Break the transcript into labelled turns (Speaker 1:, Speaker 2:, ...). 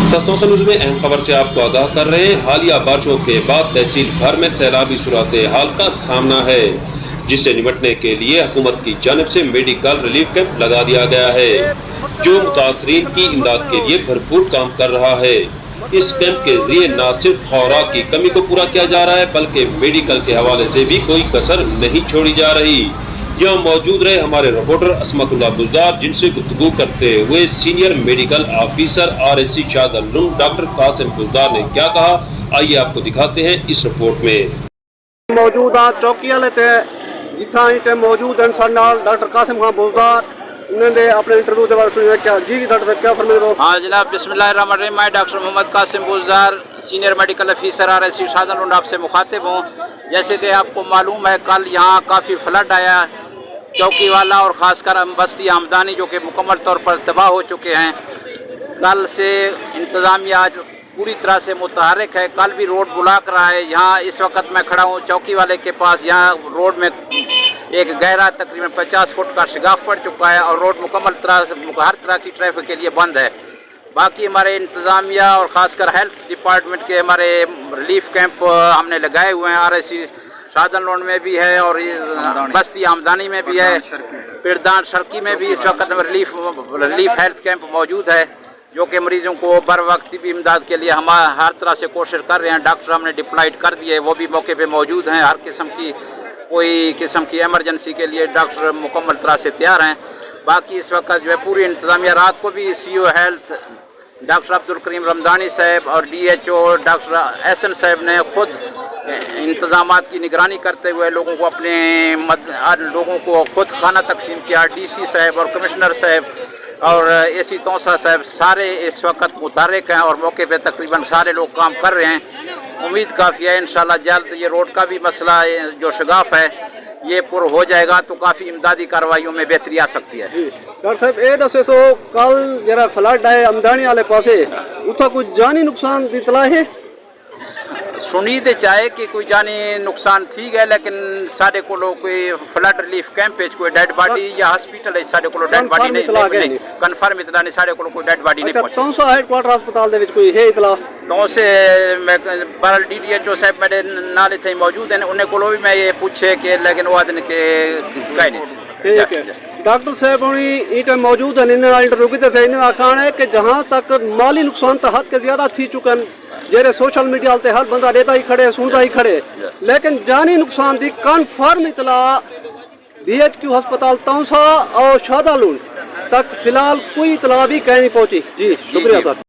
Speaker 1: News में अहम खबर से आपको आगाह कर रहे हैं। हालिया बारिशों के बाद तहसील भर में सैलाबी सूरत हाल का सामना है, जिससे निपटने के लिए हुकूमत की जानिब से मेडिकल रिलीफ कैंप लगा दिया गया है, जो मुतासरीन की इमदाद के लिए भरपूर काम कर रहा है। इस कैंप के जरिए न सिर्फ खुराक की कमी को पूरा किया जा रहा है, बल्कि मेडिकल के हवाले से भी कोई कसर नहीं छोड़ी जा रही। यहाँ मौजूद रहे हमारे रिपोर्टर असमतुल्लाह बुज़दार, जिनसे गुफ्तगू करते हुए सीनियर मेडिकल ऑफिसर RSC शाहदलून डॉक्टर कासिम बुज़दार ने क्या कहा, आइए आपको दिखाते हैं इस रिपोर्ट में।
Speaker 2: मौजूद चौकी वाले जिथा इटे मौजूद हैं डॉक्टर कासिम खान बुज़दार, उन्होंने अपने इंटरव्यू के बारे में क्या जी डॉक्टर साहब क्या फरमाते हो?
Speaker 3: हाँ जनाब, बिस्मिल्लाहिर्रहमानिर्रहीम। मैं doctor Mohammad Qasim Buzdar, senior medical officer RSC Shahdalun आपसे मुखातिब हूँ। जैसे कि आपको मालूम है, कल यहाँ काफ़ी फ्लड आया चौकी वाला और ख़ासकर बस्ती आमदानी, जो कि मुकम्मल तौर पर तबाह हो चुके हैं। कल से इंतज़ामिया आज पूरी तरह से मुतहर्रिक है। कल भी रोड ब्लॉक रहा है। यहाँ इस वक्त मैं खड़ा हूँ चौकी वाले के पास। यहाँ रोड में एक गहरा तकरीबन 50 फुट का शिगाफ पड़ चुका है और रोड मुकम्मल तरह से हर तरह की ट्रैफिक के लिए बंद है। बाकी हमारे इंतज़ामिया और ख़ासकर हेल्थ डिपार्टमेंट के हमारे रिलीफ कैंप हमने लगाए हुए हैं। RSC शाहदलून में भी है और बस्ती आमदानी में भी है, पिरदान शर्की में भी इस वक्त रिलीफ हेल्थ कैंप मौजूद है, जो कि मरीजों को बर वक्त भी इमदाद के लिए हम हर तरह से कोशिश कर रहे हैं। डॉक्टर हमने डिप्लॉयड कर दिए, वो भी मौके पे मौजूद हैं। हर किस्म की कोई किस्म की एमरजेंसी के लिए डॉक्टर मुकम्मल तरह से तैयार हैं। बाकी इस वक्त जो है पूरी इंतज़ामिया, रात को भी CO health doctor Abdul Karim Ramdani साहब और DHO डॉक्टर SN साहब ने खुद इंतज़ामात की निगरानी करते हुए लोगों को खुद खाना तकसीम किया। DC साहब और कमिश्नर साहब और AC तौसा साहब सारे इस वक्त मुतहर्रिक हैं और मौके पे तकरीबन सारे लोग काम कर रहे हैं। उम्मीद काफ़ी है इंशाल्लाह जल्द ये रोड का भी मसला जो शिगाफ है ये पूरा हो जाएगा तो काफ़ी इमदादी कार्रवाइयों में बेहतरी आ सकती है।
Speaker 2: डॉक्टर साहब ये दसे सो कल जरा फ्लड है अमदानी वाले पासे, उतना कुछ जानी नुकसान की इतला है?
Speaker 3: सुनी तो चाहे कि कोई जानी नुकसान थी गए, लेकिन साढ़े को कोई फ्लड रिलीफ कैंप कोई डेड बॉडी या हॉस्पिटल साढ़े को डेड बॉडी नहीं कन्फर्म इतला नहीं, साढ़े को कोई डेड बॉडी नहीं पहुंची।
Speaker 2: तौसा हेडक्वार्टर अस्पताल दे विच कोई है इतला?
Speaker 3: तो से मैं बरल DHO साहब मेरे नाले थे मौजूद हैं, उन्हें को भी मैं ये पूछे कि लेकिन वो दिन के कहीं नहीं।
Speaker 2: ठीक है डॉक्टर साहब इटे मौजूद हैं, इंटरव्यू की थे इन्हें आखान है कि जहाँ तक माली नुकसान तो हद के ज्यादा थी चुकन, जेरे सोशल मीडिया ते हर बंदा देता ही खड़े सुनता ही खड़े, लेकिन जानी नुकसान की कन्फर्म इतला DHQ अस्पताल तौसा और शाहदलून तक फिलहाल कोई इतला भी कहीं नहीं पहुंची। जी शुक्रिया सर।